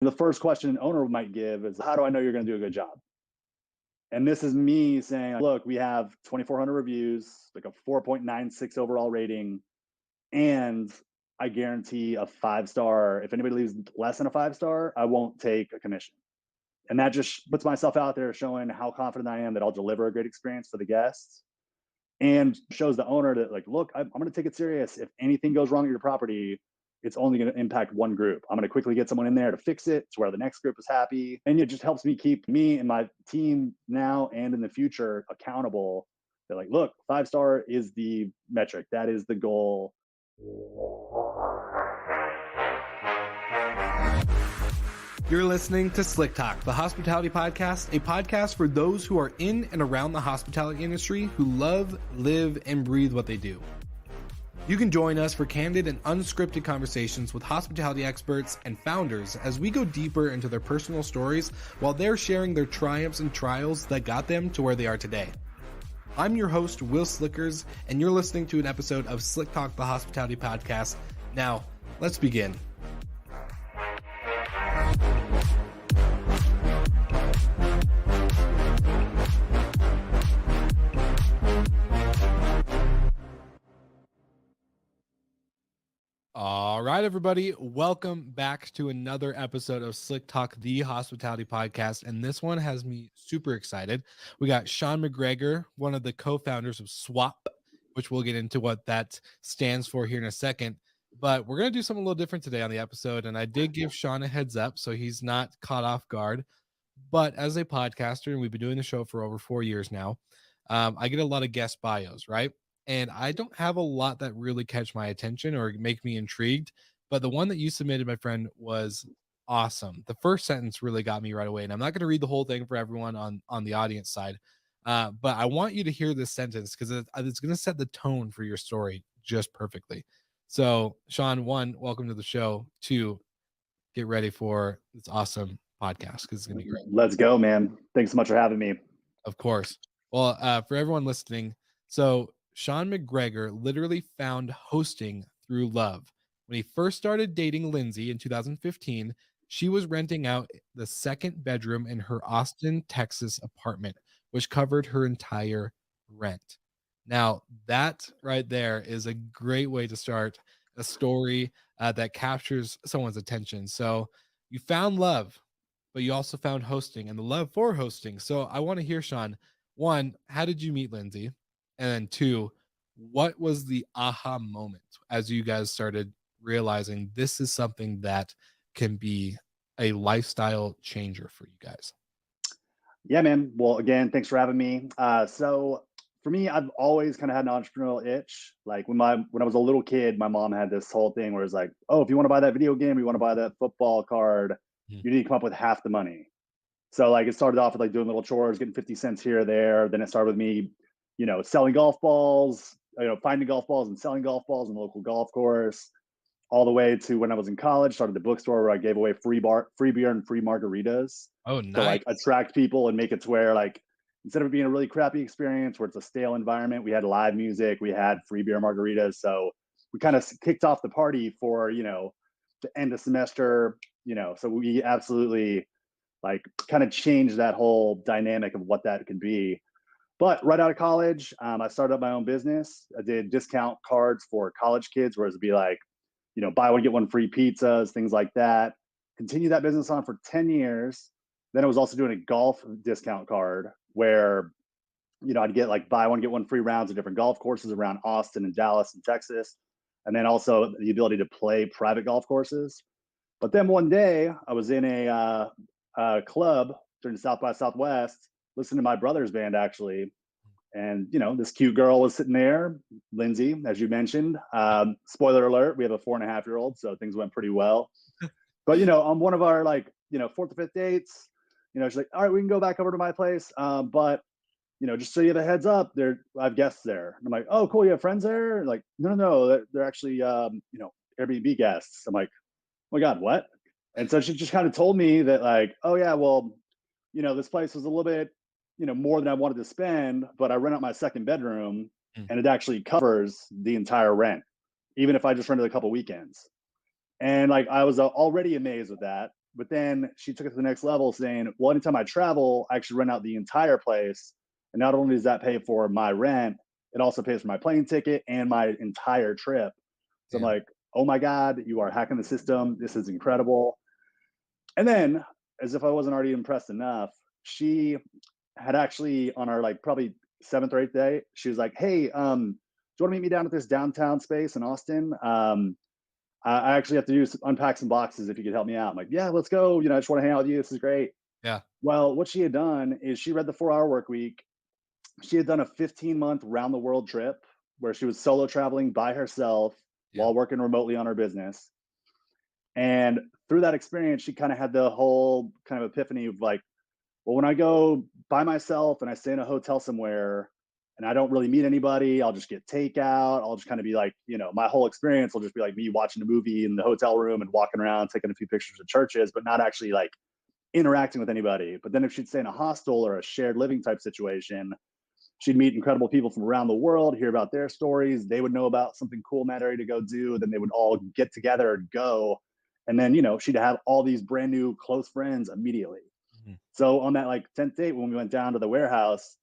The first question an owner might give is, how do I know you're going to do a good job? And this is me saying, look, we have 2,400 reviews, like a 4.96 overall rating, and I guarantee a 5-star. If anybody leaves less than a 5-star, I won't take a commission. And that just puts myself out there, showing how confident I am that I'll deliver a great experience for the guests, and shows the owner that, like, look, I'm going to take it serious. If anything goes wrong at your property, it's only going to impact one group. I'm going to quickly get someone in there to fix it to where the next group is happy. And it just helps me keep me and my team now and in the future accountable. They're like, look, 5-star is the metric. That is the goal. You're listening to Slick Talk, the hospitality podcast, a podcast for those who are in and around the hospitality industry who love, live, and breathe what they do. You can join us for candid and unscripted conversations with hospitality experts and founders as we go deeper into their personal stories while they're sharing their triumphs and trials that got them to where they are today. I'm your host, Will Slickers, and you're listening to an episode of Slick Talk, the hospitality podcast. Now, let's begin. All right, everybody, welcome back to another episode of Slick Talk, the hospitality podcast. And this one has me super excited. We got Sean McGregor, one of the co-founders of Swap, which we'll get into what that stands for here in a second. But we're going to do something a little different today on the episode. And I did give Sean a heads up, so he's not caught off guard. But as a podcaster, and we've been doing the show for over 4 years now, I get a lot of guest bios, right? And I don't have a lot that really catch my attention or make me intrigued. But the one that you submitted, my friend, was awesome. The first sentence really got me right away. And I'm not going to read the whole thing for everyone on the audience side. But I want you to hear this sentence because it's going to set the tone for your story just perfectly. So, Sean, 1, welcome to the show. 2, get ready for this awesome podcast because it's going to be great. Let's go, man. Thanks so much for having me. Of course. Well, for everyone listening, so Sean McGregor literally found hosting through love. When he first started dating Lindsey in 2015, she was renting out the second bedroom in her Austin, Texas apartment, which covered her entire rent. Now, that right there is a great way to start a story that captures someone's attention. So you found love, but you also found hosting and the love for hosting. So I want to hear, Sean, 1, how did you meet Lindsey? And then 2, what was the aha moment as you guys started realizing this is something that can be a lifestyle changer for you guys? Yeah, man. Well, again, thanks for having me. So for me, I've always kind of had an entrepreneurial itch. Like when I was a little kid, my mom had this whole thing where it's like, oh, if you want to buy that video game, you want to buy that football card, you need to come up with half the money. So like it started off with like doing little chores, getting 50 cents here or there. Then it started with me, selling golf balls, finding golf balls and selling golf balls in the local golf course, all the way to when I was in college, started the bookstore where I gave away free beer and free margaritas Oh, to nice. like attract people and make it to where, like, instead of it being a really crappy experience where it's a stale environment, we had live music, we had free beer margaritas. So we kind of kicked off the party for, the end of semester, so we absolutely like kind of changed that whole dynamic of what that could be. But right out of college, I started up my own business. I did discount cards for college kids, where it'd be like, buy one, get one free pizzas, things like that. Continue that business on for 10 years. Then I was also doing a golf discount card where, I'd get like buy one, get one free rounds of different golf courses around Austin and Dallas and Texas. And then also the ability to play private golf courses. But then one day I was in a club during South by Southwest, listening to my brother's band actually. And, this cute girl was sitting there, Lindsey, as you mentioned. Spoiler alert, we have a 4.5-year-old, so things went pretty well. But, on one of our like, 4th or 5th dates, she's like, all right, we can go back over to my place. But, just so you have a heads up, I have guests there. And I'm like, oh, cool, you have friends there? Like, no, they're actually, Airbnb guests. I'm like, oh my God, what? And so she just kind of told me that like, oh yeah, well, this place was a little bit, more than I wanted to spend, but I rent out my second bedroom and it actually covers the entire rent, even if I just rented a couple weekends. And like, I was already amazed with that. But then she took it to the next level, saying, well, anytime I travel, I actually rent out the entire place. And not only does that pay for my rent, it also pays for my plane ticket and my entire trip. So I'm Damn. like, oh my God, you are hacking the system. This is incredible. And then, as if I wasn't already impressed enough, she had actually on our like probably seventh or eighth day, she was like, hey, do you want to meet me down at this downtown space in Austin? I actually have to unpack some boxes if you could help me out. I'm like, yeah, let's go. I just want to hang out with you. This is great. Yeah. Well, what she had done is she read the 4 Hour Work Week. She had done a 15-month round the world trip where she was solo traveling by herself Yeah. while working remotely on her business. And through that experience, she kind of had the whole kind of epiphany of like, well, when I go by myself and I stay in a hotel somewhere and I don't really meet anybody, I'll just get takeout. I'll just kind of be like, my whole experience will just be like me watching a movie in the hotel room and walking around, taking a few pictures of churches, but not actually like interacting with anybody. But then if she'd stay in a hostel or a shared living type situation, she'd meet incredible people from around the world, hear about their stories. They would know about something cool in that area to go do. Then they would all get together and go. And then, she'd have all these brand new close friends immediately. Mhm. So on that like 10th date, when we went down to the warehouse,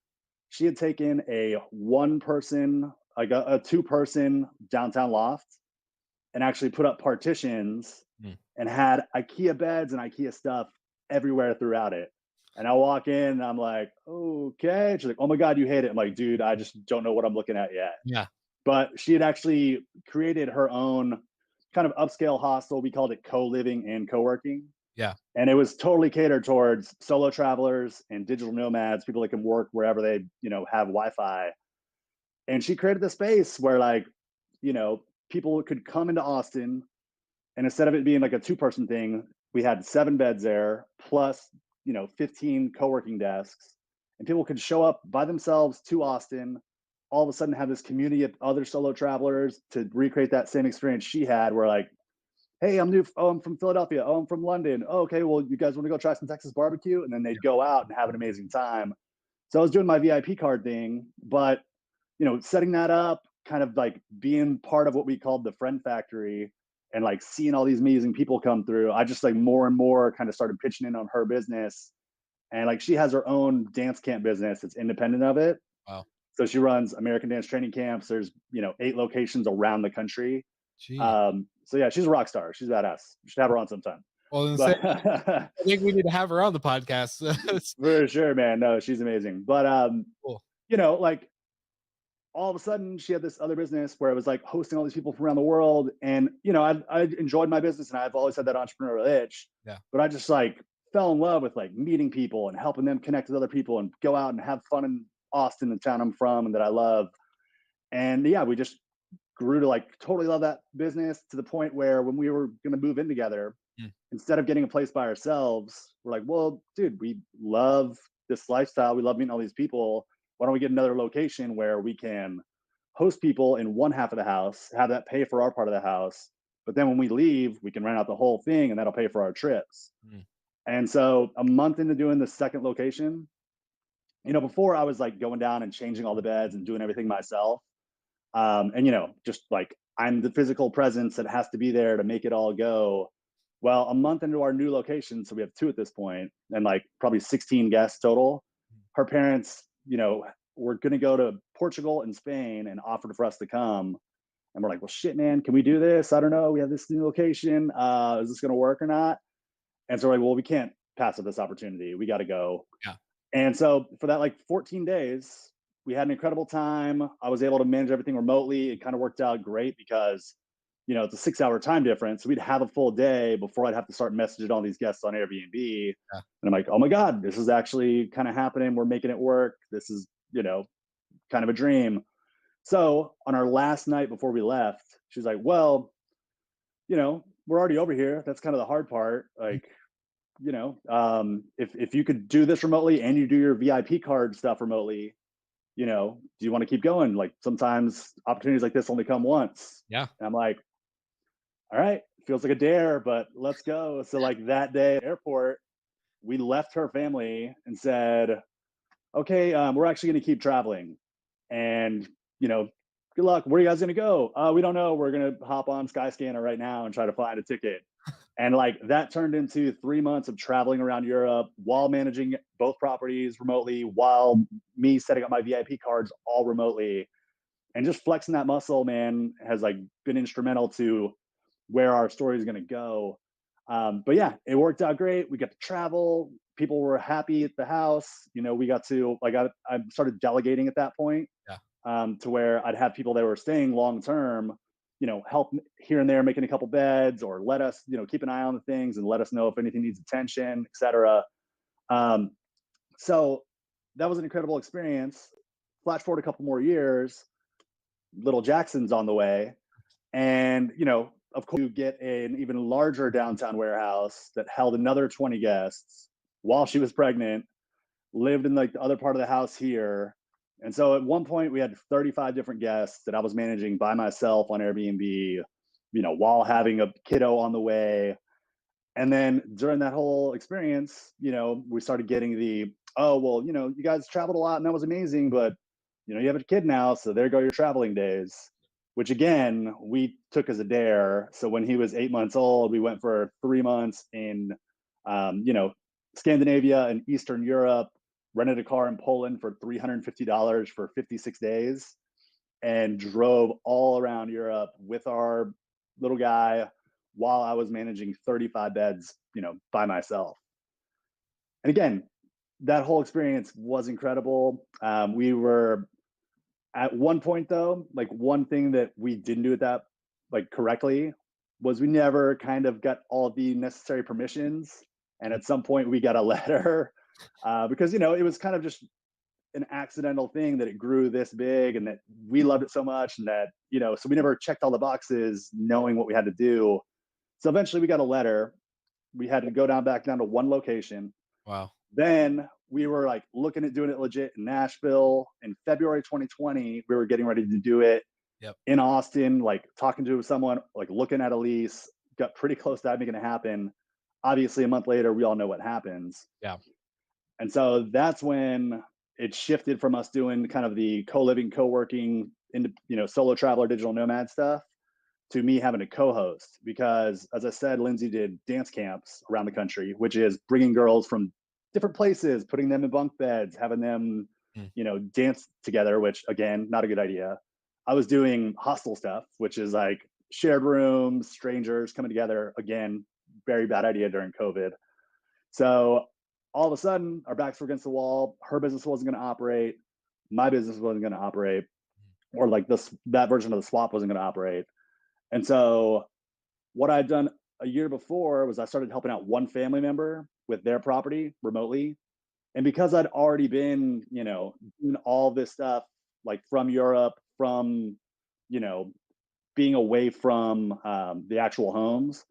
she had taken a one person, like a two-person downtown loft and actually put up partitions Mm. and had IKEA beds and IKEA stuff everywhere throughout it. And I walk in and I'm like, okay. She's like, oh my God, you hate it. I'm like, dude, I just don't know what I'm looking at yet. Yeah. But she had actually created her own kind of upscale hostel. We called it co-living and co-working. Yeah. And it was totally catered towards solo travelers and digital nomads, people that can work wherever they, have Wi-Fi. And she created the space where like, you know, people could come into Austin, and instead of it being like a two-person thing, we had 7 beds there, plus, 15 co-working desks. And people could show up by themselves to Austin, all of a sudden have this community of other solo travelers to recreate that same experience she had, where like, hey, I'm new. Oh, I'm from Philadelphia. Oh, I'm from London. Oh, okay, well, you guys want to go try some Texas barbecue? And then they'd go out and have an amazing time. So I was doing my VIP card thing, but setting that up, kind of like being part of what we called the friend factory and like seeing all these amazing people come through, I just like more and more kind of started pitching in on her business. And like she has her own dance camp business that's independent of it. Wow. So she runs American dance training camps. There's, 8 locations around the country. Gee. So yeah, she's a rock star. She's badass. You should have her on sometime. Well, then say, But I think we need to have her on the podcast. for sure, man. No, she's amazing. But Cool. like all of a sudden she had this other business where it was like hosting all these people from around the world. And, I enjoyed my business and I've always had that entrepreneurial itch, Yeah. but I just like fell in love with like meeting people and helping them connect with other people and go out and have fun in Austin, the town I'm from and that I love. And yeah, we just grew to like totally love that business to the point where when we were going to move in together, Mm. instead of getting a place by ourselves, we're like, well, dude, we love this lifestyle. We love meeting all these people. Why don't we get another location where we can host people in one half of the house, have that pay for our part of the house. But then when we leave, we can rent out the whole thing and that'll pay for our trips. Mm. And so a month into doing the second location, before I was like going down and changing all the beds and doing everything myself. And just like I'm the physical presence that has to be there to make it all go. Well, a month into our new location, so we have 2 at this point, and like probably 16 guests total. Her parents, were going to go to Portugal and Spain and offered for us to come. And we're like, well, shit, man, can we do this? I don't know. We have this new location. Is this going to work or not? And so we're like, well, we can't pass up this opportunity. We got to go. Yeah. And so for that like 14 days, we had an incredible time. I was able to manage everything remotely. It kind of worked out great because, it's a 6-hour time difference. So we'd have a full day before I'd have to start messaging all these guests on Airbnb. Yeah. And I'm like, oh my God, this is actually kind of happening. We're making it work. This is, kind of a dream. So on our last night before we left, she's like, well, we're already over here. That's kind of the hard part. Like, if you could do this remotely and you do your VIP card stuff remotely, do you want to keep going? Like sometimes opportunities like this only come once. Yeah. And I'm like, all right, feels like a dare, but let's go. So like that day at the airport, we left her family and said, okay, we're actually going to keep traveling. And, good luck. Where are you guys going to go? We don't know. We're going to hop on Skyscanner right now and try to find a ticket. And like that turned into 3 months of traveling around Europe while managing both properties remotely, while me setting up my VIP cards all remotely, and just flexing that muscle, man, has like been instrumental to where our story is going to go. But yeah, it worked out great. We got to travel. People were happy at the house. You know, we got to like I started delegating at that point, Yeah. to where I'd have people that were staying long term, you know, help here and there making a couple beds, or let us, you know, keep an eye on the things and let us know if anything needs attention, etc. Um, so that was an incredible experience. Flash forward a couple more years, little Jackson's on the way, and you know, of course, you get an even larger downtown warehouse that held another 20 guests while she was pregnant, lived in like the other part of the house here. And so at one point we had 35 different guests that I was managing by myself on Airbnb, you know, while having a kiddo on the way. And then during that whole experience, you know, we started getting the, oh, well, you know, you guys traveled a lot and that was amazing, but, you know, you have a kid now. So there go your traveling days, which again, we took as a dare. So when he was 8 months old, we went for 3 months in, you know, Scandinavia and Eastern Europe, rented a car in Poland for $350 for 56 days, and drove all around Europe with our little guy while I was managing 35 beds, you know, by myself. And again, that whole experience was incredible. We were at one point though, like one thing that we didn't do at that like correctly was we never kind of got all the necessary permissions. And at some point we got a letter, because you know it was kind of just an accidental thing that it grew this big and that we loved it so much, and that, you know, so we never checked all the boxes knowing what we had to do. So eventually we got a letter. We had to go back down to one location. Wow. Then we were like looking at doing it legit in Nashville. In February 2020, we were getting ready to do it Yep. in Austin, like talking to someone, like looking at a lease, got pretty close to that making it happen. Obviously, a month later, we all know what happens. Yeah. And so that's when it shifted from us doing kind of the co-living, co-working, into, you know, solo traveler, digital nomad stuff, to me having a co-host. Because as I said, Lindsey did dance camps around the country, which is bringing girls from different places, putting them in bunk beds, having them, Mm. you know, dance together, which again, not a good idea. I was doing hostel stuff, which is like shared rooms, strangers coming together. Again, very bad idea during COVID. So all of a sudden, our backs were against the wall. Her business wasn't going to operate. My business wasn't going to operate, or like this that version of the swap wasn't going to operate. And so what I'd done a year before was I started helping out one family member with their property remotely. And because I'd already been, you know, doing all this stuff like from Europe, from, you know, being away from the actual homes,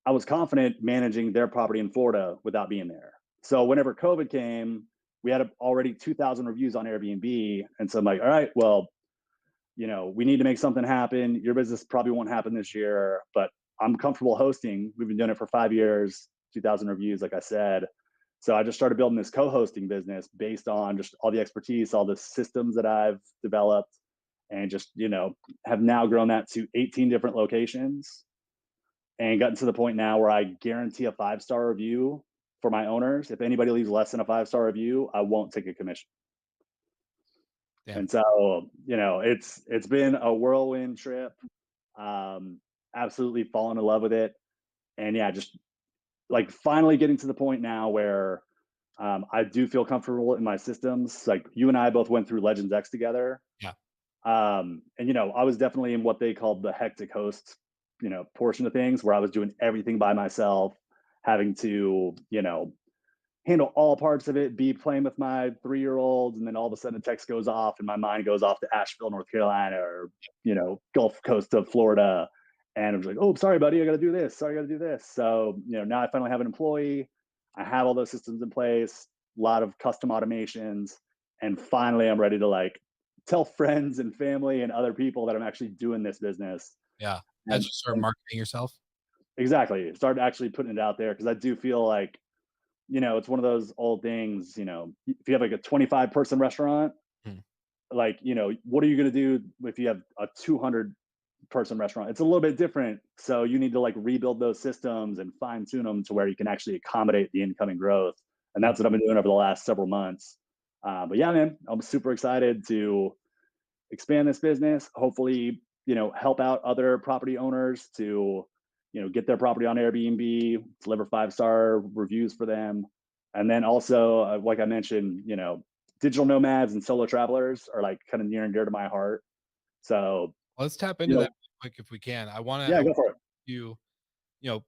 I was confident managing their property in Florida without being there. So whenever COVID came, we had already 2,000 reviews on Airbnb. And so I'm like, all right, well, you know, we need to make something happen. Your business probably won't happen this year, but I'm comfortable hosting. We've been doing it for 5 years, 2,000 reviews, like I said. So I just started building this co-hosting business based on just all the expertise, all the systems that I've developed, and just, you know, have now grown that to 18 different locations, and gotten to the point now where I guarantee a 5-star review for my owners. If anybody leaves less than a 5-star review, I won't take a commission. Damn. And so, you know, it's been a whirlwind trip. Um, Absolutely fallen in love with it. And yeah, just like finally getting to the point now where I do feel comfortable in my systems. Like you and I both went through Legends X together. Yeah. And you know, I was definitely in what they called the hectic host, you know, portion of things, where I was doing everything by myself, having to, you know, handle all parts of it, be playing with my 3-year-olds, and then all of a sudden a text goes off and my mind goes off to Asheville, North Carolina, or, you know, Gulf Coast of Florida. And I'm like, oh, sorry, buddy, I got to do this. Sorry, I got to do this. So, you know, now I finally have an employee. I have all those systems in place, a lot of custom automations. And finally, I'm ready to like tell friends and family and other people that I'm actually doing this business. Yeah. As And, you start and marketing yourself. exactly, start actually putting it out there, because I do feel like, you know, it's one of those old things, you know, if you have like a 25-person restaurant, Mm. like, you know, what are you going to do if you have a 200 person restaurant. It's a little bit different. So you need to like rebuild those systems and fine tune them to where you can actually accommodate the incoming growth. And Mm. that's what I've been doing over the last several months. But yeah, man, I'm super excited to expand this business. Hopefully, help out other property owners to, get their property on Airbnb, deliver 5-star reviews for them. And then also, like I mentioned, digital nomads and solo travelers are like kind of near and dear to my heart. So, Let's tap you into that know, real quick if we can. I yeah, want go for it. you,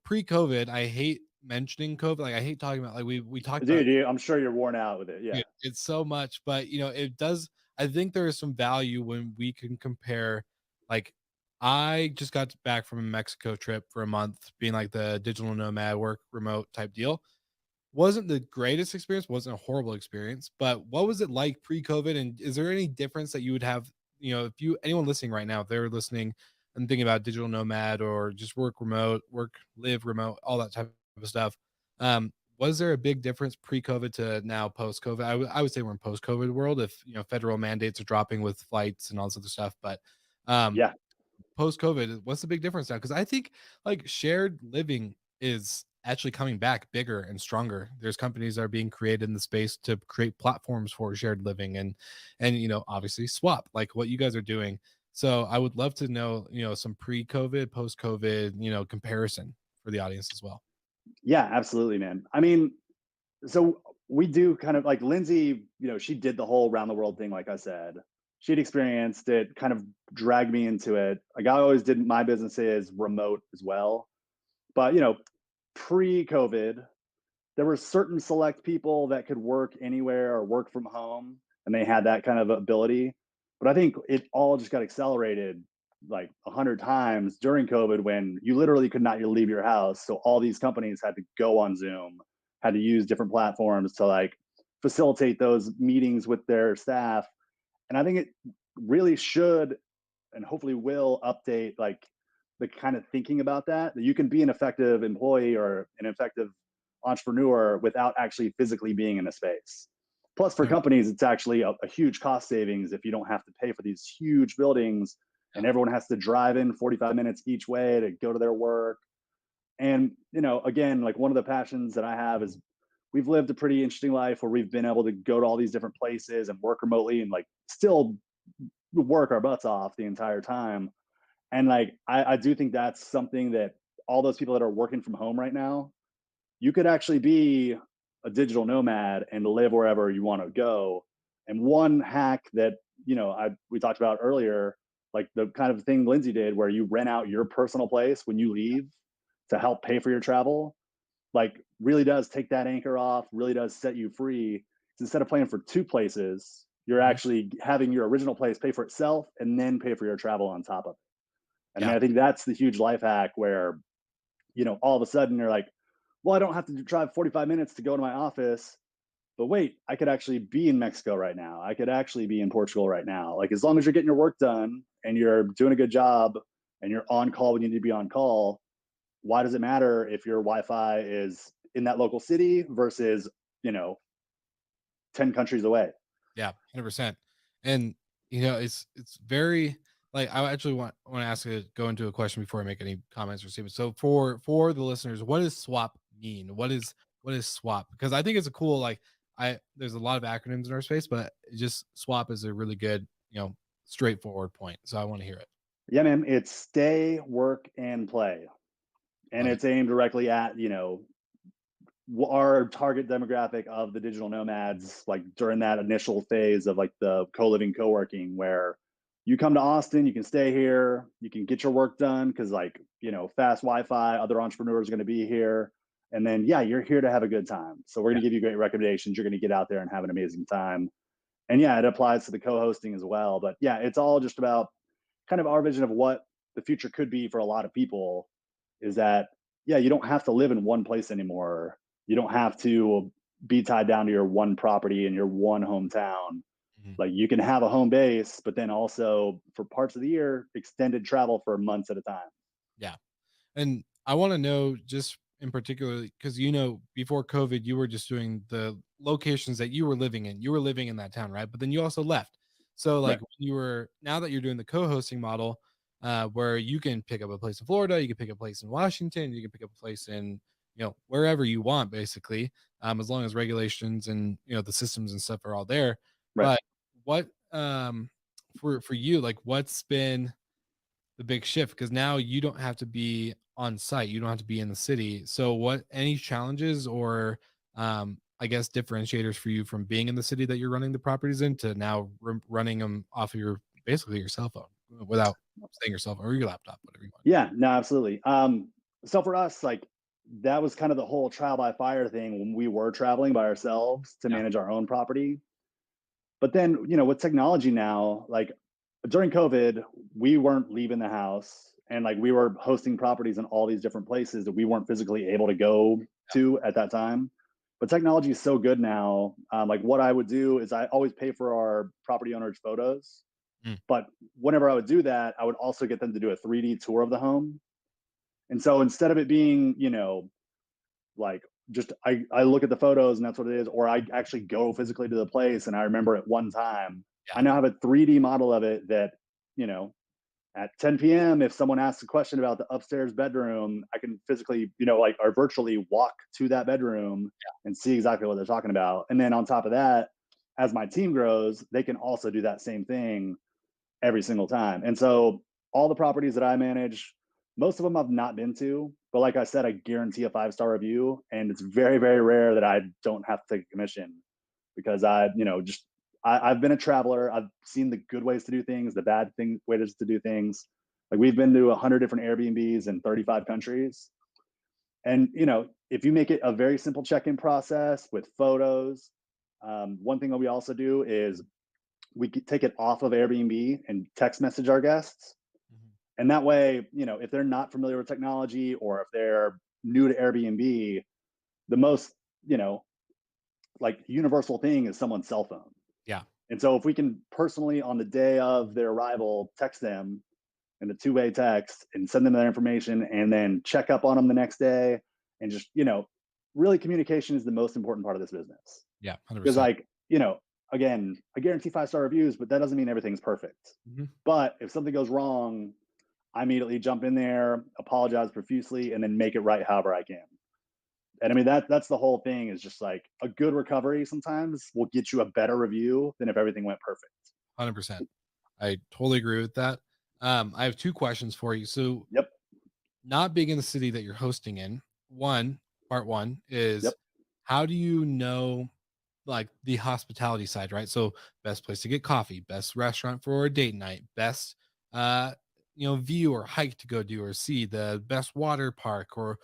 pre-COVID, I hate mentioning COVID. Like I hate talking about like we talked about Dude, I'm sure you're worn out with it. Yeah. it's so much, but it does. I think there is some value when we can compare. Like, I just got back from a Mexico trip for a month, being like the digital nomad, work remote type deal. Wasn't the greatest experience, wasn't a horrible experience, but what was it like pre-COVID? And is there any difference that you would have, if you anyone listening right now, if they're listening and thinking about digital nomad or just work remote, work, live remote, all that type of stuff. Was there a big difference pre-COVID to now post-COVID? I would say we're in post-COVID world if federal mandates are dropping with flights and all this other stuff. But um Yeah. post COVID, what's the big difference now? Because I think like shared living is actually coming back bigger and stronger. There's companies that are being created in the space to create platforms for shared living and obviously swap like what you guys are doing. So I would love to know, some pre-COVID, post-COVID, comparison for the audience as well. Yeah, absolutely, man. I mean, so we do kind of like Lindsay, she did the whole round the world thing, like I said. She'd experienced it, kind of dragged me into it. Like I always did my businesses remote as well. But pre-COVID, there were certain select people that could work anywhere or work from home, and they had that kind of ability. But I think it all just got accelerated like 100 times during COVID when you literally could not leave your house. So all these companies had to go on Zoom, had to use different platforms to like facilitate those meetings with their staff. And I think it really should and hopefully will update like the kind of thinking about that you can be an effective employee or an effective entrepreneur without actually physically being in a space. Plus for Yeah. companies it's actually a huge cost savings if you don't have to pay for these huge buildings and everyone has to drive in 45 minutes each way to go to their work. And again, like one of the passions that I have is we've lived a pretty interesting life where we've been able to go to all these different places and work remotely and like still work our butts off the entire time. And like I do think that's something that all those people that are working from home right now, you could actually be a digital nomad and live wherever you want to go. And one hack that we talked about earlier, like the kind of thing Lindsay did, where you rent out your personal place when you leave to help pay for your travel, like really does take that anchor off, really does set you free. Instead of paying for two places, you're Mhm. actually having your original place pay for itself and then pay for your travel on top of it. And I Yeah. mean, I think that's the huge life hack where, all of a sudden you're like, well, I don't have to drive 45 minutes to go to my office. But wait, I could actually be in Mexico right now. I could actually be in Portugal right now. Like, as long as you're getting your work done and you're doing a good job and you're on call when you need to be on call, why does it matter if your Wi-Fi is in that local city versus, you know, 10 countries away? Yeah, 100%. And it's very like I actually want to ask go into a question before I make any comments or statements. So for the listeners, what does swap mean? What is swap? Because I think it's a cool like I there's a lot of acronyms in our space, but just swap is a really good, straightforward point. So I want to hear it. Yeah, man, it's stay, work, and play. And Love it. it's aimed directly at, our target demographic of the digital nomads, like during that initial phase of like the co-living, co-working, where you come to Austin, you can stay here, you can get your work done because like, fast Wi-Fi, other entrepreneurs are going to be here. And then, yeah, you're here to have a good time. So we're Yeah. going to give you great recommendations. You're going to get out there and have an amazing time. And yeah, it applies to the co-hosting as well. But yeah, it's all just about kind of our vision of what the future could be for a lot of people is that, yeah, you don't have to live in one place anymore. You don't have to be tied down to your one property in your one hometown. Mhm. Like you can have a home base, but then also for parts of the year, extended travel for months at a time. Yeah. And I want to know just in particular, because before COVID, you were just doing the locations that you were living in. You were living in that town, right? But then you also left. So, Right. like, when you were now that you're doing the co-hosting model, where you can pick up a place in Florida, you can pick up a place in Washington, you can pick up a place in wherever you want, basically, as long as regulations and the systems and stuff are all there. Right. But what for you, like, what's been the big shift? Because now you don't have to be on site, you don't have to be in the city. So what any challenges or I guess differentiators for you from being in the city that you're running the properties in to now running them off of your basically your cell phone without saying your cell phone or your laptop, whatever you want. Yeah, no, absolutely. So for us, like that was kind of the whole trial by fire thing when we were traveling by ourselves to Yeah, manage our own property. But then, with technology now, like during COVID, we weren't leaving the house and like we were hosting properties in all these different places that we weren't physically able to go to at that time. But technology is so good now. Like what I would do is I always pay for our property owners' photos. yeah. Mm, But whenever I would do that, I would also get them to do a 3D tour of the home. And so instead of it being, like just I look at the photos and that's what it is, or I actually go physically to the place and I remember at one time, I yeah, now have a 3D model of it that, you know, at 10 p.m. if someone asks a question about the upstairs bedroom, I can physically, like or virtually walk to that bedroom and see exactly what they're talking about. And then on top of that, as my team grows, they can also do that same thing every single time. And so all the properties that I manage, most of them I've not been to, but like I said, I guarantee a 5-star review, and it's very, very rare that I don't have to take a commission because I've been a traveler. I've seen the good ways to do things, the bad ways to do things. Like we've been to 100 different Airbnbs in 35 countries. And if you make it a very simple check-in process with photos, one thing that we also do is we could take it off of Airbnb and text message our guests. mhm. And that way, if they're not familiar with technology or if they're new to Airbnb, the most, you know, like universal thing is someone's cell phone. Yeah, And so if we can personally on the day of their arrival text them in a two-way text and send them their information and then check up on them the next day and just, really communication is the most important part of this business. yeah, Because 100%. like, again, I guarantee 5-star reviews, but that doesn't mean everything's perfect. Mhm. But if something goes wrong, I immediately jump in there, apologize profusely, and then make it right however I can. And I mean that's the whole thing is just like a good recovery sometimes will get you a better review than if everything went perfect. 100%. I totally agree with that. I have two questions for you. So, Yep. not being in the city that you're hosting in, part one is Yep. how do you know like the hospitality side, right? So best place to get coffee, best restaurant for a date night, best uh view or hike to go do or see, the best water park or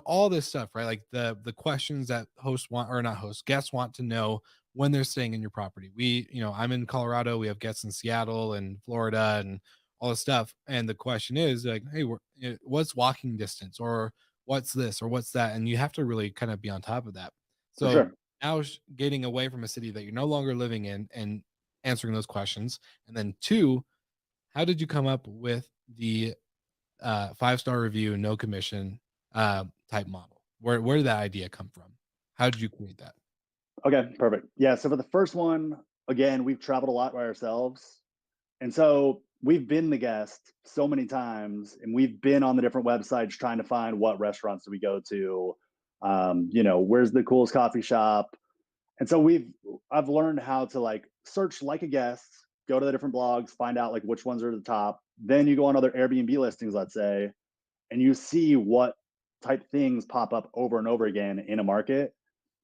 all this stuff, right? Like the questions that hosts want or not hosts, guests want to know when they're staying in your property. I'm in Colorado, we have guests in Seattle and Florida and all this stuff. And the question is like, hey, what's walking distance or what's this or what's that? And you have to really kind of be on top of that. For So sure. now getting away from a city that you're no longer living in and answering those questions. And then two, how did you come up with the 5-star review, no commission type model? Where did that idea come from? How did you create that? Okay, perfect. Yeah. So for the first one, again, we've traveled a lot by ourselves. And so we've been the guest so many times, and we've been on the different websites trying to find what restaurants do we go to, where's the coolest coffee shop. And so I've learned how to like search like a guest, go to the different blogs, find out like which ones are at the top. Then you go on other Airbnb listings, let's say, and you see what type things pop up over and over again in a market.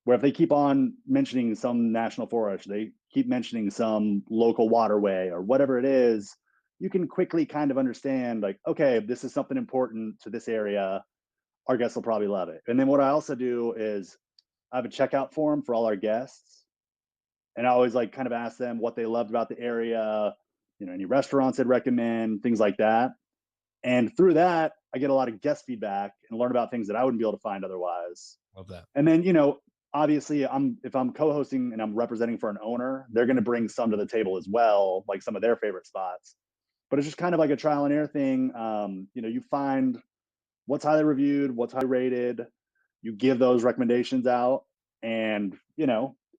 Where if they keep on mentioning some national forest, they keep mentioning some local waterway or whatever it is, you can quickly kind of understand like, okay, this is something important to this area. Our guests will probably love it. And then what I also do is I have a checkout form for all our guests. And I always like kind of ask them what they loved about the area, any restaurants they'd recommend, things like that. And through that, I get a lot of guest feedback and learn about things that I wouldn't be able to find otherwise. Love that. And then, obviously if I'm co-hosting and I'm representing for an owner, they're going to bring some to the table as well, like some of their favorite spots. But it's just kind of like a trial and error thing. You find what's highly reviewed, what's high rated, you give those recommendations out, and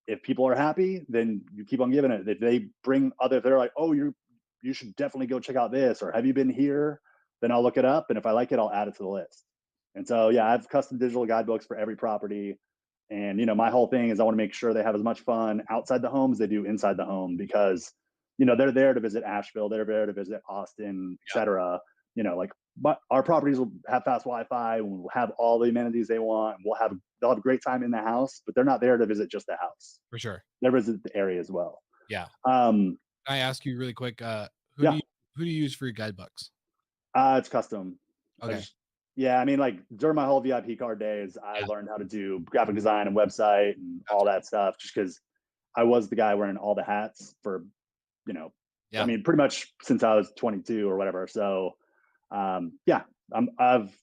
if people are happy, then you keep on giving it. If they bring other, if they're like, oh, you should definitely go check out this, or have you been here? then I'll look it up, and if I like it, I'll add it to the list. And so, yeah, I have custom digital guidebooks for every property. And my whole thing is I want to make sure they have as much fun outside the home as they do inside the home, because they're there to visit Asheville, they're there to visit Austin, Yeah, etc. Like, but our properties will have fast Wi-Fi, we'll have all the amenities they want, they'll have a great time in the house, but they're not there to visit just the house. for sure. They visit the area as well. Yeah. Um, Can I ask you really quick, who do yeah, you who do you use for your guidebooks? it's custom. I Okay. just Yeah, I mean, like, during my whole VIP card days, I Yeah, learned how to do graphic design and website and all gotcha. that stuff, just because I was the guy wearing all the hats for, you know, I Yeah. mean, pretty much since I was 22 or whatever. So, yeah, I've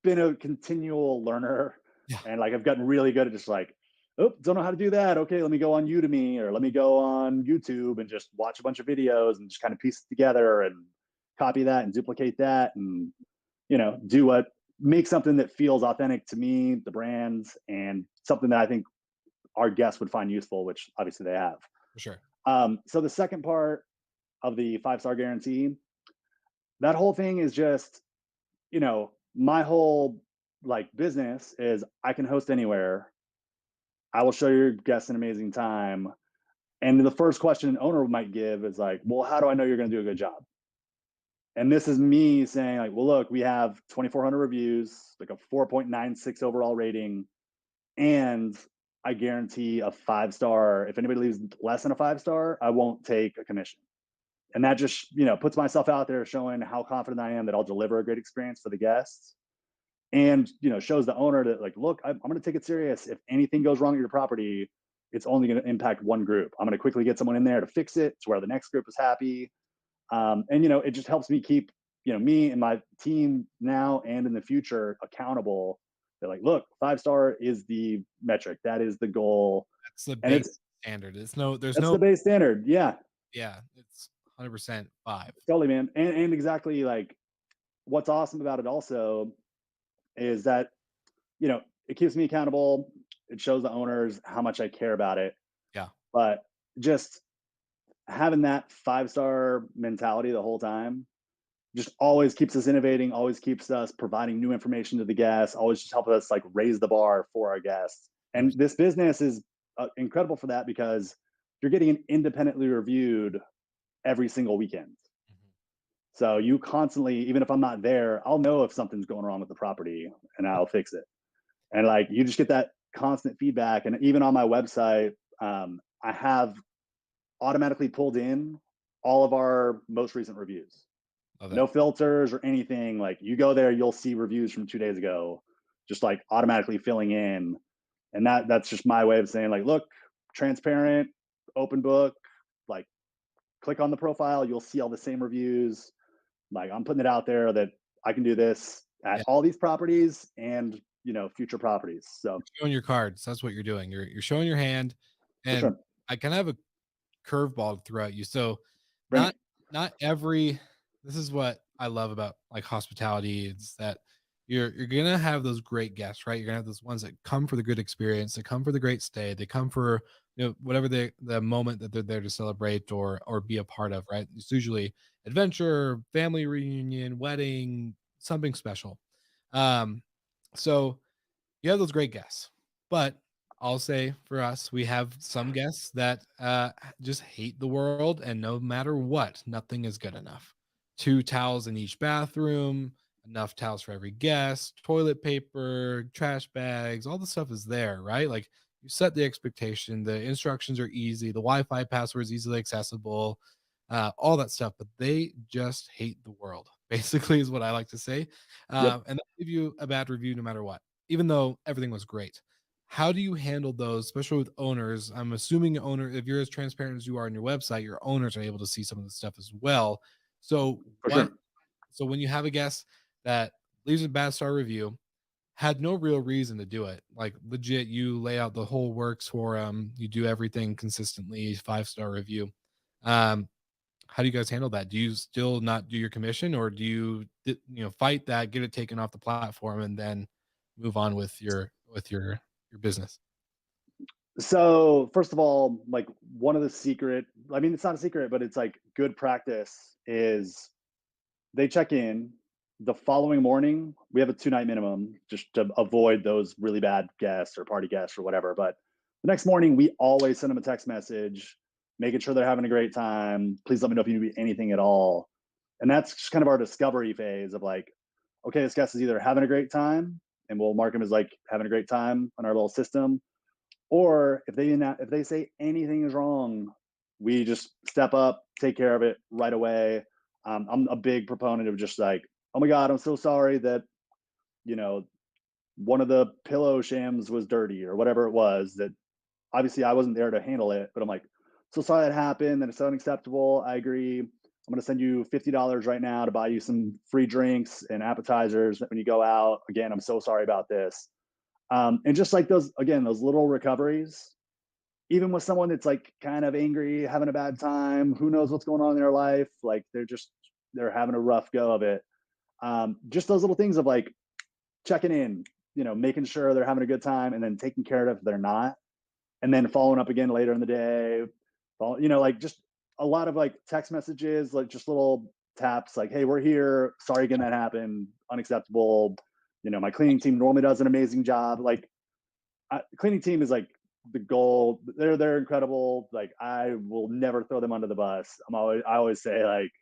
been a continual learner, Yeah. and like I've gotten really good at just like, oh, don't know how to do that. Okay, let me go on Udemy, or let me go on YouTube and just watch a bunch of videos and just kind of piece it together and copy that and duplicate that, and do what make something that feels authentic to me, the brands, and something that I think our guests would find useful, which obviously they have. For sure. So the second part of the 5-star guarantee, that whole thing is just, my whole like business is I can host anywhere. I will show your guests an amazing time. And the first question an owner might give is like, well, how do I know you're going to do a good job? And this is me saying like, well, look, we have 2,400 reviews, like a 4.96 overall rating, and I guarantee a 5-star. If anybody leaves less than a 5-star, I won't take a commission. And that just, puts myself out there, showing how confident I am that I'll deliver a great experience for the guests. And, shows the owner that like, look, I'm going to take it serious. If anything goes wrong at your property, it's only going to impact one group. I'm going to quickly get someone in there to fix it to where the next group is happy. And it just helps me keep me and my team now and in the future accountable. They're like, look, 5-star is the metric, that is the goal, That's the and base standard. There's that's no the base standard. Yeah, yeah, it's 100% 5. totally, man. And exactly, like, what's awesome about it also is that it keeps me accountable. It shows the owners how much I care about it. Yeah, But just having that 5-star mentality the whole time just always keeps us innovating, always keeps us providing new information to the guests, always just help us like raise the bar for our guests. And 100%. this business is incredible for that, because you're getting an independently reviewed every single weekend. Mhm. So you constantly, even if I'm not there, I'll know if something's going wrong with the property and I'll fix it. And like, you just get that constant feedback. And even on my website, I have automatically pulled in all of our most recent reviews. Love it. No filters or anything. Like, you go there, you'll see reviews from 2 days ago, just like automatically filling in. And that's just my way of saying like, look, transparent, open book, like, click on the profile, you'll see all the same reviews. Like, I'm putting it out there that I can do this at Yeah, all these properties and future properties. So showing your cards. That's what you're doing. You're showing your hand, for and sure, I kind of have a curveball throughout you. So bring not it. not every this is what I love about like hospitality. It's that you're gonna have those great guests, right? You're gonna have those ones that come for the good experience, they come for the great stay, they come for whatever the moment that they're there to celebrate or be a part of, right? It's usually adventure, family reunion, wedding, something special. Um, so you have those great guests, but I'll say for us, we have some guests that just hate the world, and no matter what, nothing is good enough. Two towels in each bathroom, enough towels for every guest, toilet paper, trash bags, all the stuff is there, right? Like, you set the expectation, the instructions are easy, the Wi-Fi password is easily accessible, all that stuff, but they just hate the world. Basically, is what I like to say, Yep. and they'll give you a bad review no matter what, even though everything was great. How do you handle those, especially with owners? I'm assuming if you're as transparent as you are on your website, your owners are able to see some of the stuff as well. So For sure. when you have a guest that leaves a bad star review, had no real reason to do it, like legit, you lay out the whole works for them, you do everything consistently, 5-star review. Um, how do you guys handle that? Do you still not do your commission, or do you fight that, get it taken off the platform, and then move on with your business? So first of all, like, one of the secret, I mean, it's not a secret, but it's like good practice is they check in. The following morning, we have a 2-night minimum just to avoid those really bad guests or party guests or whatever. But the next morning, we always send them a text message, making sure they're having a great time. Please let me know if you need anything at all. And that's just kind of our discovery phase of like, okay, this guest is either having a great time, and we'll mark him as like having a great time on our little system, or if they say anything is wrong, we just step up, take care of it right away. I'm a big proponent of just like, oh my god, I'm so sorry that you know one of the pillow shams was dirty or whatever it was. That obviously I wasn't there to handle it, but I'm like, so sorry that happened. That it's unacceptable. I agree. I'm going to send you $50 right now to buy you some free drinks and appetizers when you go out. Again, I'm so sorry about this. And just like those, again, those little recoveries, even with someone that's like kind of angry, having a bad time, who knows what's going on in their life, like they're having a rough go of it. Just those little things of like checking in, making sure they're having a good time, and then taking care of it if they're not, and then following up again later in the day. Like just a lot of like text messages, like just little taps, like, "Hey, we're here. Sorry again that happened. Unacceptable. My cleaning team normally does an amazing job." Like, cleaning team is like the goal. They're incredible. Like, I will never throw them under the bus. I always say like,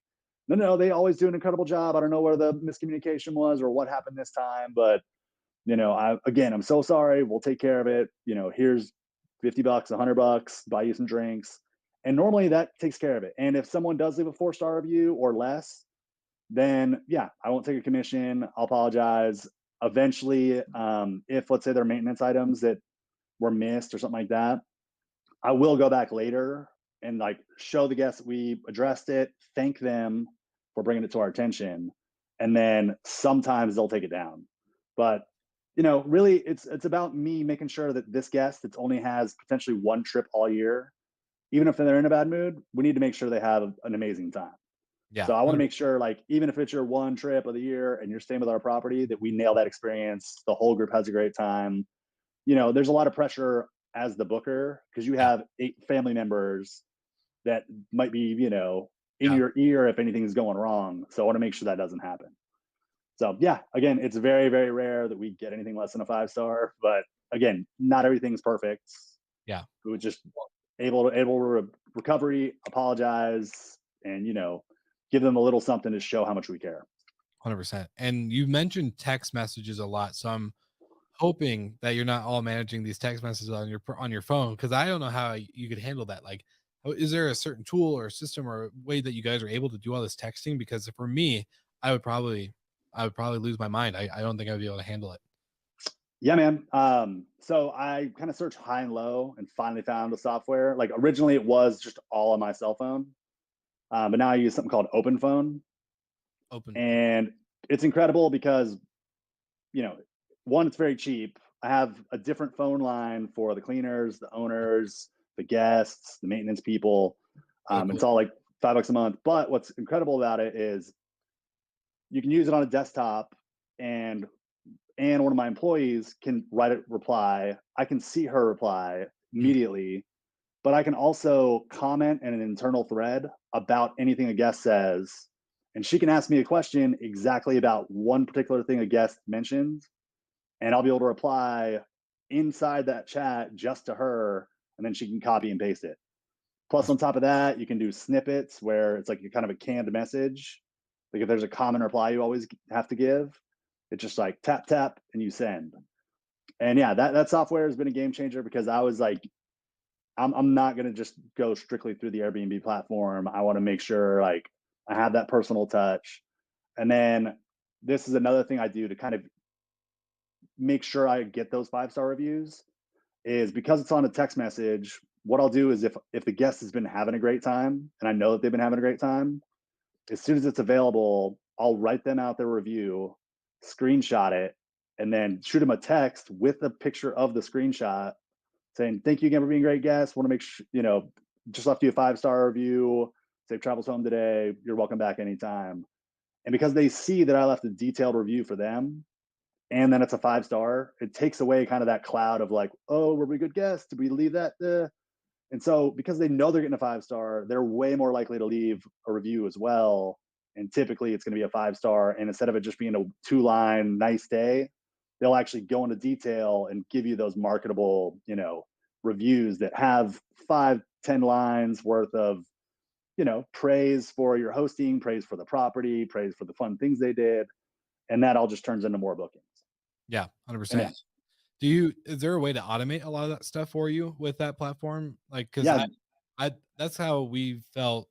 no, they always do an incredible job. I don't know where the miscommunication was or what happened this time, but I'm so sorry. We'll take care of it. Here's $50, $100, buy you some drinks. And normally that takes care of it. And if someone does leave a 4-star review or less, then yeah, I won't take a commission. I'll apologize. Eventually, if let's say there are maintenance items that were missed or something like that, I will go back later and like show the guests we addressed it, thank them for bringing it to our attention, and then sometimes they'll take it down. But really, it's about me making sure that this guest that only has potentially one trip all year, even if they're in a bad mood, we need to make sure they have an amazing time. Yeah. So I want to 100 make sure, like, even if it's your one trip of the year and you're staying with our property, that we nail that experience. The whole group has a great time. There's a lot of pressure as the booker because you Yeah. have 8 family members that might be, in Yeah. your ear if anything's going wrong. So I want to make sure that doesn't happen. So yeah, again, it's very, very rare that we get anything less than a 5-star. But again, not everything's perfect. Yeah. We would just able to recovery, apologize, and give them a little something to show how much we care. 100%. And you mentioned text messages a lot, so I'm hoping that you're not all managing these text messages on your phone, because I don't know how you could handle that. Like, is there a certain tool or system or way that you guys are able to do all this texting? Because for me, I would probably I would probably lose my mind. I don't think I'd be able to handle it. Yeah, man. So I kind of searched high and low and finally found the software. Like, originally it was just all on my cell phone, but now I use something called Open Phone, Open. and it's incredible because you know, one, it's very cheap. I have a different phone line for the cleaners, the owners, the guests, the maintenance people. Oh, It's cool. all like $5 a month. But what's incredible about it is you can use it on a desktop, and one of my employees can write a reply. I can see her reply Mm, immediately, but I can also comment in an internal thread about anything a guest says. And she can ask me a question exactly about one particular thing a guest mentions, and I'll be able to reply inside that chat just to her, and then she can copy and paste it. Plus, that's on top of that, you can do snippets where it's like kind of a canned message. Like, if there's a common reply you always have to give, it's just like tap tap and you send. And yeah, that software has been a game changer because I was like, I'm not gonna just go strictly through the Airbnb platform. I want to make sure like I have that personal touch. And then this is another thing I do to kind of make sure I get those 5-star reviews is because it's on a text message. What I'll do is if the guest has been having a great time and I know that they've been having a great time, as soon as it's available, I'll write them out their review, screenshot it, and then shoot them a text with a picture of the screenshot saying, "Thank you again for being a great guest. Want to make sure, just left you a 5-star review. Safe travels home today. You're welcome back anytime." And because they see that I left a detailed review for them, and then it's a 5-star, it takes away kind of that cloud of like, "Oh, were we good guests? Did we leave that?" And so because they know they're getting a 5-star, they're way more likely to leave a review as well. and typically it's going to be a 5-star. And instead of it just being a 2-line nice day, they'll actually go into detail and give you those marketable, reviews that have 5-10 lines worth of, praise for your hosting, praise for the property, praise for the fun things they did, and that all just turns into more bookings. Yeah, And yeah, 100%. Is there a way to automate a lot of that stuff for you with that platform? Like, cause yeah, I that's how we felt,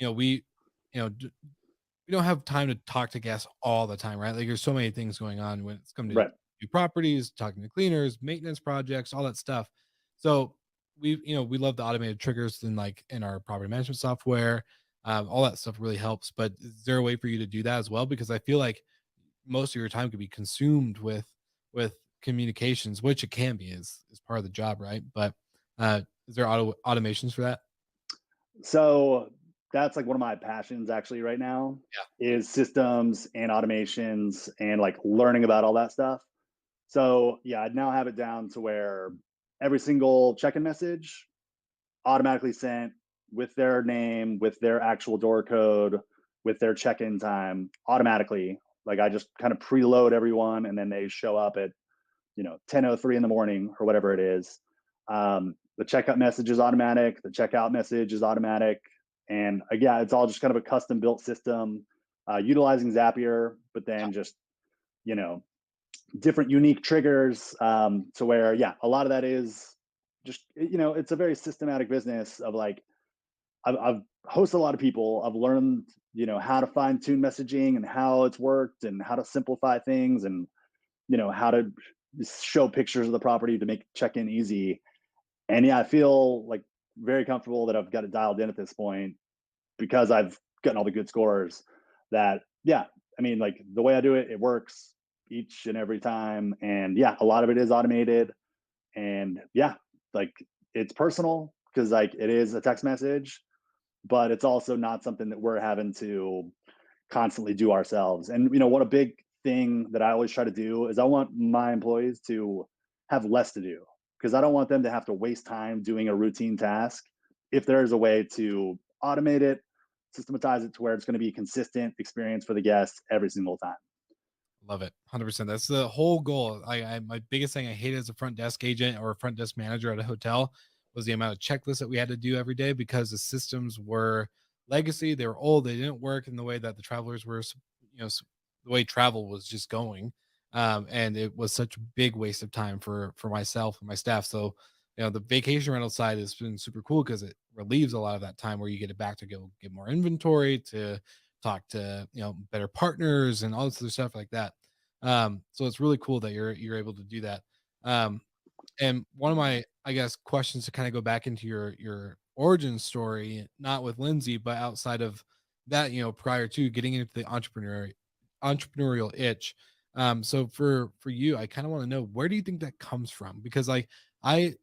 we, you know, we don't have time to talk to guests all the time, right? Like there's so many things going on when it's coming to right. new properties, talking to cleaners, maintenance projects, all that stuff. So we love the automated triggers in like in our property management software. All that stuff really helps. But is there a way for you to do that as well? Because I feel like most of your time could be consumed with communications, which it can be is part of the job, right? But is there automations for that? So that's like one of my passions actually right now Yeah. is systems and automations and like learning about all that stuff. So yeah, I now have it down to where every single check-in message automatically sent with their name, with their actual door code, with their check-in time automatically. Like I just kind of preload everyone and then they show up at 10:03 in the morning or whatever it is. The checkout message is automatic. The checkout message is automatic. And again, it's all just kind of a custom built system utilizing Zapier, but then just, you know, different unique triggers to where, yeah, a lot of that is just, it's a very systematic business of like, I've hosted a lot of people. I've learned, how to fine tune messaging and how it's worked and how to simplify things and, how to show pictures of the property to make check-in easy. And yeah, I feel like very comfortable that I've got it dialed in at this point because I've gotten all the good scores that, yeah, I mean, like the way I do it, it works each and every time. And yeah, a lot of it is automated. And yeah, like it's personal because like it is a text message, but it's also not something that we're having to constantly do ourselves. And what a big thing that I always try to do is I want my employees to have less to do because I don't want them to have to waste time doing a routine task. If there's a way to automate it, systematize it to where it's going to be a consistent experience for the guests every single time. Love it. 100%. That's the whole goal. My biggest thing I hated as a front desk agent or a front desk manager at a hotel was the amount of checklists that we had to do every day because the systems were legacy. They were old. They didn't work in the way that the travelers were, the way travel was just going. And it was such a big waste of time for myself and my staff. So, the vacation rental side has been super cool because it relieves a lot of that time where you get it back to go get more inventory, to talk to better partners and all this other stuff like that. So it's really cool that you're able to do that. um and one of my, I guess, questions to kind of go back into your origin story, not with Lindsay but outside of that, prior to getting into the entrepreneurial itch. So for you, I kind of want to know, where do you think that comes from? Because like I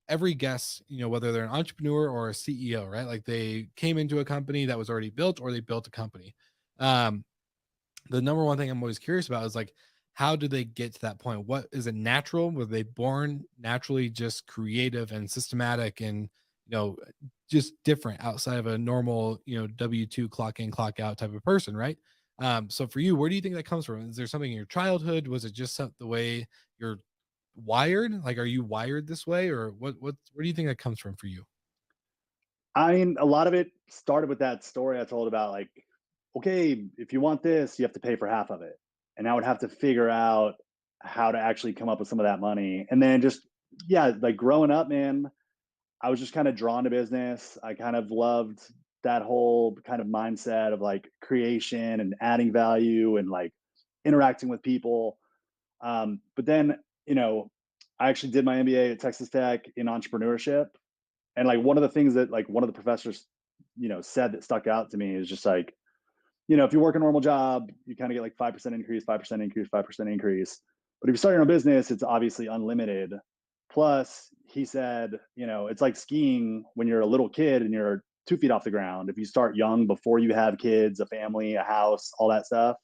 every guest, whether they're an entrepreneur or a CEO, right? Like they came into a company that was already built or they built a company. Um, the number one thing I'm always curious about is like, how do they get to that point? What is it natural? Were they born naturally just creative and systematic and, just different outside of a normal, W-2 clock in, clock out type of person, right? So for you, where do you think that comes from? Is there something in your childhood? Was it just the way you're wired? Like, are you wired this way, or where do you think that comes from for you? I mean, a lot of it started with that story I told about like, okay, if you want this, you have to pay for half of it. And I would have to figure out how to actually come up with some of that money. And then just, yeah, like growing up, man, I was just kind of drawn to business. I kind of loved that whole kind of mindset of like creation and adding value and like interacting with people. But then, you know, I actually did my MBA at Texas Tech in entrepreneurship. And like one of the things that like one of the professors, said that stuck out to me is just like, if you work a normal job, you kind of get like 5% increase, 5% increase, 5% increase. But if you start your own business, it's obviously unlimited. Plus, he said, it's like skiing when you're a little kid and you're 2 feet off the ground. If you start young before you have kids, a family, a house, all that stuff,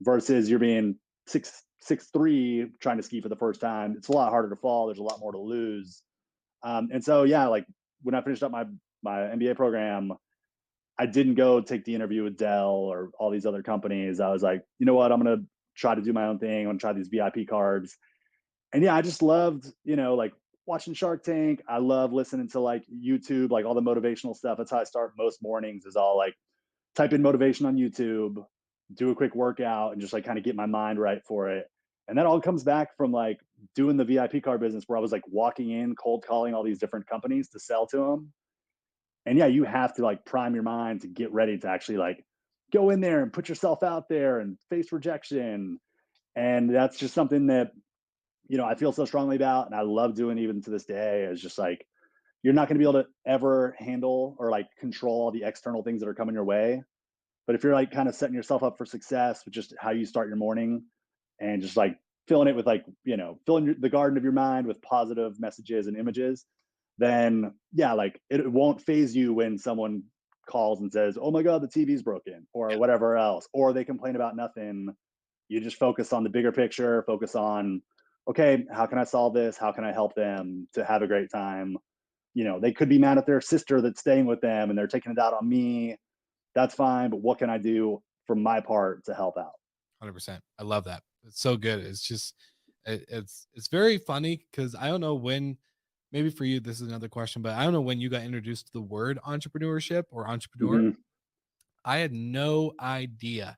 versus you're being 6'3" trying to ski for the first time, it's a lot harder to fall. There's a lot more to lose. And so, yeah, like when I finished up my MBA program, I didn't go take the interview with Dell or all these other companies. I was like, you know what, I'm gonna try to do my own thing. I'm gonna try these VIP cards. And yeah, I just loved, like watching Shark Tank. I love listening to like YouTube, like all the motivational stuff. That's how I start most mornings, is all like type in motivation on YouTube, do a quick workout, and just like kind of get my mind right for it. And that all comes back from like doing the VIP card business, where I was like walking in, cold calling all these different companies to sell to them. And yeah, you have to like prime your mind to get ready to actually like go in there and put yourself out there and face rejection. And that's just something that, I feel so strongly about, and I love doing even to this day. Is just like, you're not going to be able to ever handle or like control all the external things that are coming your way. But if you're like kind of setting yourself up for success with just how you start your morning, and just like filling it with like, filling the garden of your mind with positive messages and images, then yeah, like it won't phase you when someone calls and says, "Oh my God, the TV's broken," or Yeah, whatever else, or they complain about nothing. You just focus on the bigger picture, focus on, okay, how can I solve this? How can I help them to have a great time? They could be mad at their sister that's staying with them and they're taking it out on me. That's fine, but what can I do for my part to help out? 100%. I love that. It's so good. It's just it's very funny because I don't know when, maybe for you this is another question, but I don't know when you got introduced to the word entrepreneurship or entrepreneur. Mhm. I had no idea.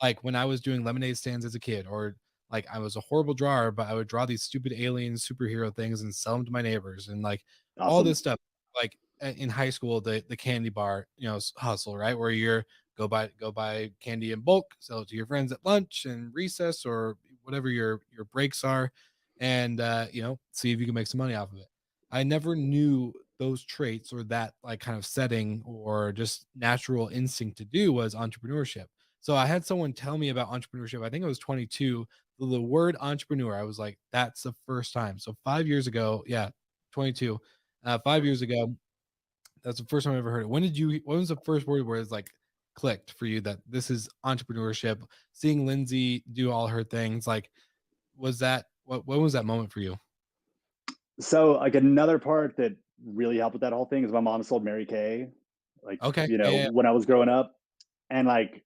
Like, when I was doing lemonade stands as a kid, or like I was a horrible drawer, but I would draw these stupid alien superhero things and sell them to my neighbors, and like all this Awesome. stuff. Like in high school, the candy bar, hustle, right? Where you're go buy candy in bulk, sell it to your friends at lunch and recess or whatever your breaks are, and see if you can make some money off of it. I never knew those traits, or that like kind of setting, or just natural instinct to do was entrepreneurship. So I had someone tell me about entrepreneurship. I think I was 22. The word entrepreneur, I was like, that's the first time. So 5 years ago, yeah, 22. 5 years ago, that's the first time I ever heard it. When was the first word where it's like clicked for you that this is entrepreneurship? Seeing Lindsay do all her things, like, was that what was that moment for you? So, like, another part that really helped with that whole thing is my mom sold Mary Kay, like, Okay. Yeah, yeah, when I was growing up. And like,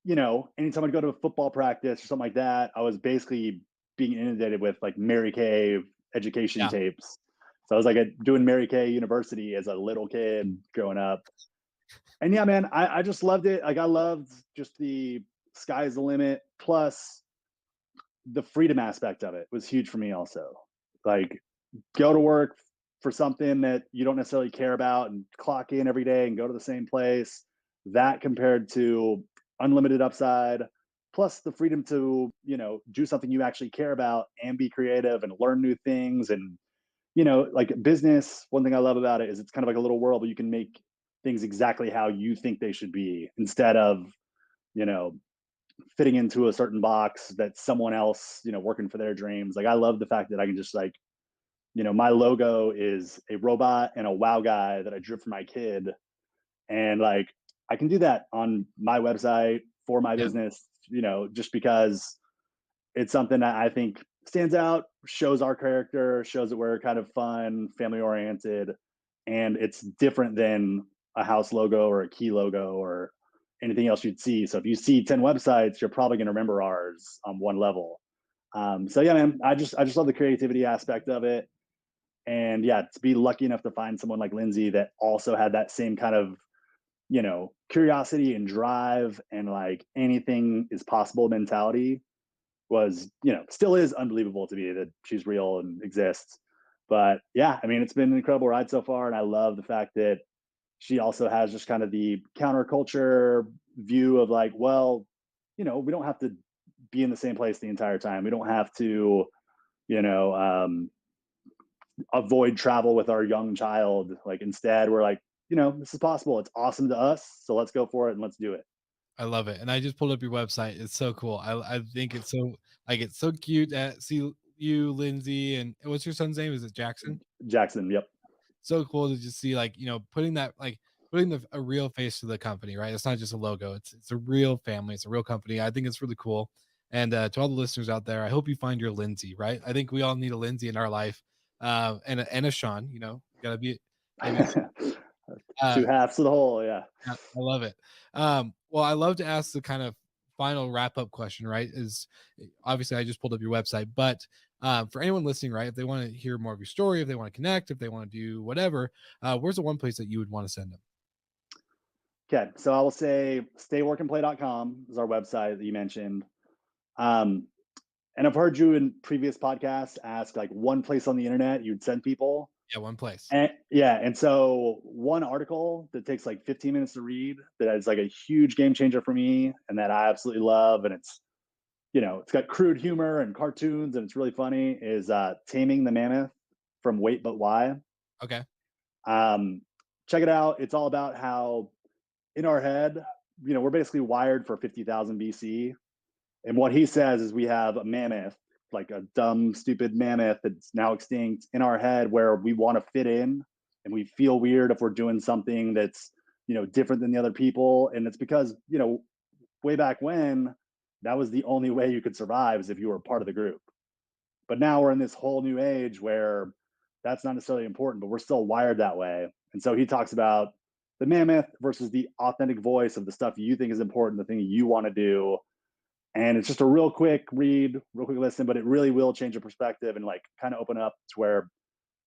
anytime I'd go to a football practice or something like that, I was basically being inundated with like Mary Kay education yeah. tapes. So I was like doing Mary Kay University as a little kid growing up. And yeah, man, I just loved it. Like, I loved just the sky's the limit. Plus, the freedom aspect of it was huge for me also. Like, go to work for something that you don't necessarily care about and clock in every day and go to the same place. That compared to unlimited upside, plus the freedom to, do something you actually care about and be creative and learn new things. And, like business, one thing I love about it is it's kind of like a little world where you can make things exactly how you think they should be, instead of, you know, fitting into a certain box that someone else, working for their dreams. Like, I love the fact that I can just like, my logo is a robot and a wow guy that I drew for my kid. And like, I can do that on my website for my Yeah. business, just because it's something that I think stands out, shows our character, shows that we're kind of fun, family oriented, and it's different than a house logo or a key logo or anything else you'd see. So if you see 10 websites, you're probably going to remember ours on one level. So yeah, man, I just love the creativity aspect of it. And yeah, to be lucky enough to find someone like Lindsay that also had that same kind of, curiosity and drive and like anything is possible mentality was, still is unbelievable to me that she's real and exists. But yeah, I mean, it's been an incredible ride so far. And I love the fact that she also has just kind of the counterculture view of like, well, we don't have to be in the same place the entire time. We don't have to, you know, avoid travel with our young child. Like, instead, we're like, this is possible. It's awesome to us. So let's go for it and let's do it. I love it, and I just pulled up your website. It's so cool. I think it's so, like, it's so cute to see you, Lindsay, and what's your son's name? Is it Jackson? Jackson. Yep. So cool to just see, like, putting that, like, putting a real face to the company, right? It's not just a logo. It's a real family. It's a real company. I think it's really cool. And to all the listeners out there, I hope you find your Lindsay, right? I think we all need a Lindsay in our life, and a Sean. You gotta be maybe. Uh, Two halves to the whole. Yeah. yeah, I love it. Well, I love to ask the kind of final wrap up question, right? Is obviously I just pulled up your website, but for anyone listening, right, if they want to hear more of your story, if they want to connect, if they want to do whatever, where's the one place that you would want to send them? Okay. So I will say stayworkandplay.com is our website that you mentioned. Um, and I've heard you in previous podcasts ask like one place on the internet you'd send people. Yeah, one place. And yeah, and so one article that takes like 15 minutes to read that is like a huge game changer for me and that I absolutely love, and it's it's got crude humor and cartoons and it's really funny, is Taming the Mammoth from Wait But Why. Okay. Um, check it out. It's all about how in our head, we're basically wired for 50,000 BC. And what he says is we have a mammoth, like a dumb, stupid mammoth that's now extinct in our head where we want to fit in and we feel weird if we're doing something that's, different than the other people. And it's because, way back when, that was the only way you could survive is if you were part of the group. But now we're in this whole new age where that's not necessarily important, but we're still wired that way. And so he talks about the mammoth versus the authentic voice of the stuff you think is important, the thing you want to do. And it's just a real quick read, real quick listen, but it really will change your perspective and like kind of open up to where,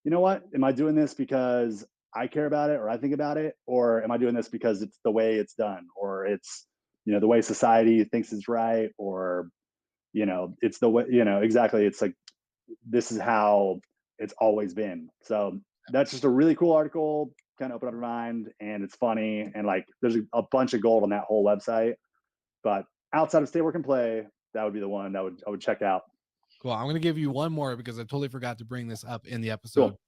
you know what, am I doing this because I care about it or I think about it? Or am I doing this because it's the way it's done or it's, the way society thinks is right or, it's the way, exactly. It's like, this is how it's always been. So that's just a really cool article, kind of open up your mind, and it's funny. And like, there's a bunch of gold on that whole website. But outside of Stay Work and Play, that would be the one that I would check out. Cool. I'm going to give you one more because I totally forgot to bring this up in the episode. Cool.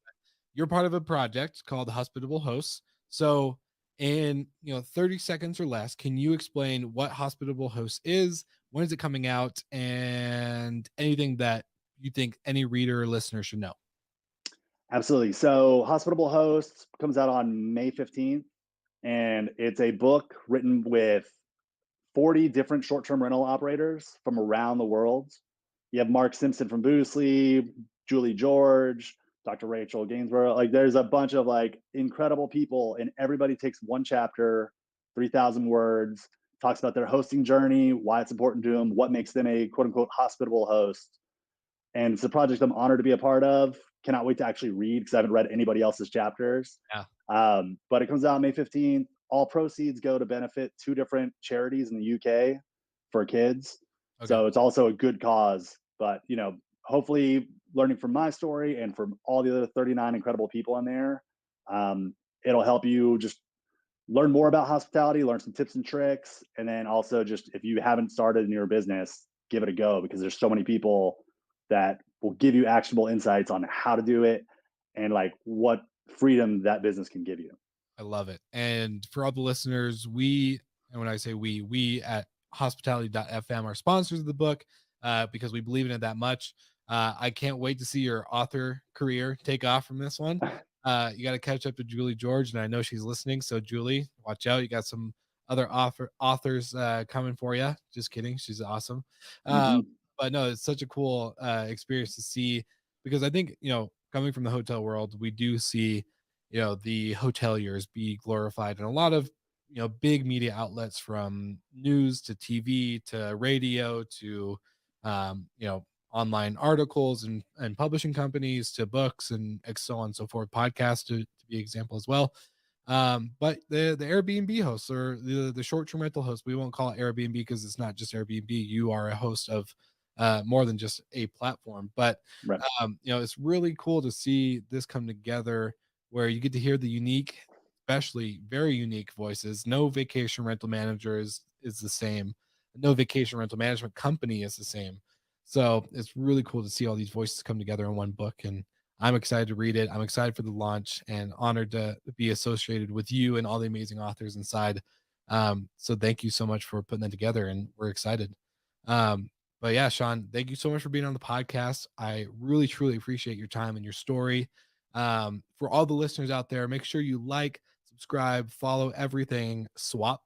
You're part of a project called Hospitable Hosts. So, in 30 seconds or less, can you explain what Hospitable Hosts is, when is it coming out, and anything that you think any reader or listener should know? Absolutely. So Hospitable Hosts comes out on May 15th, and it's a book written with 40 different short-term rental operators from around the world. You have Mark Simpson from Boosley, Julie George, Dr. Rachel Gainsborough. Like there's a bunch of like incredible people, and everybody takes one chapter, 3,000 words, talks about their hosting journey, why it's important to them, what makes them a quote unquote hospitable host. And it's a project I'm honored to be a part of. Cannot wait to actually read because I haven't read anybody else's chapters. Yeah. But it comes out May 15th. All proceeds go to benefit two different charities in the UK for kids. Okay. So it's also a good cause. But, hopefully learning from my story and from all the other 39 incredible people in there, it'll help you just learn more about hospitality, learn some tips and tricks. And then also just if you haven't started in your business, give it a go because there's so many people that will give you actionable insights on how to do it and like what freedom that business can give you. I love it. And for all the listeners, and when I say we at hospitality.fm are sponsors of the book because we believe in it that much. I can't wait to see your author career take off from this one. You got to catch up to Julie George, and I know she's listening. So, Julie, watch out. You got some other authors coming for you. Just kidding. She's awesome. Mm-hmm. But no, it's such a cool experience to see because I think, coming from the hotel world, we do see the hoteliers be glorified in a lot of big media outlets, from news to TV to radio to online articles and publishing companies to books and so on and so forth, podcasts to be example as well. But the Airbnb hosts or the short-term rental hosts, we won't call it Airbnb because it's not just Airbnb. You are a host of more than just a platform. But Right. it's really cool to see this come together where you get to hear the unique, especially very unique voices. No vacation rental manager is the same. No vacation rental management company is the same. So it's really cool to see all these voices come together in one book. And I'm excited to read it. I'm excited for the launch and honored to be associated with you and all the amazing authors inside. So thank you so much for putting that together, and we're excited. But yeah, Sean, thank you so much for being on the podcast. I really, truly appreciate your time and your story. For all the listeners out there, make sure you like, subscribe, follow everything Swap.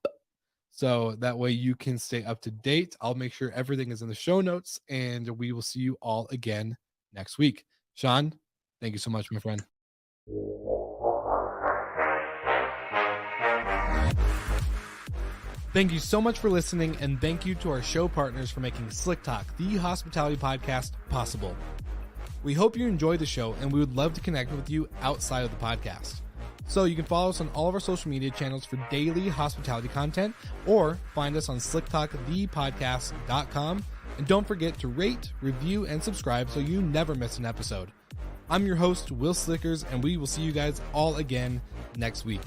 So that way you can stay up to date. I'll make sure everything is in the show notes, and we will see you all again next week. Sean, thank you so much, my friend. Thank you so much for listening, and thank you to our show partners for making Slick Talk, the hospitality podcast, possible. We hope you enjoyed the show, and we would love to connect with you outside of the podcast. So you can follow us on all of our social media channels for daily hospitality content, or find us on slicktalkthepodcast.com. And don't forget to rate, review, and subscribe so you never miss an episode. I'm your host, Will Slickers, and we will see you guys all again next week.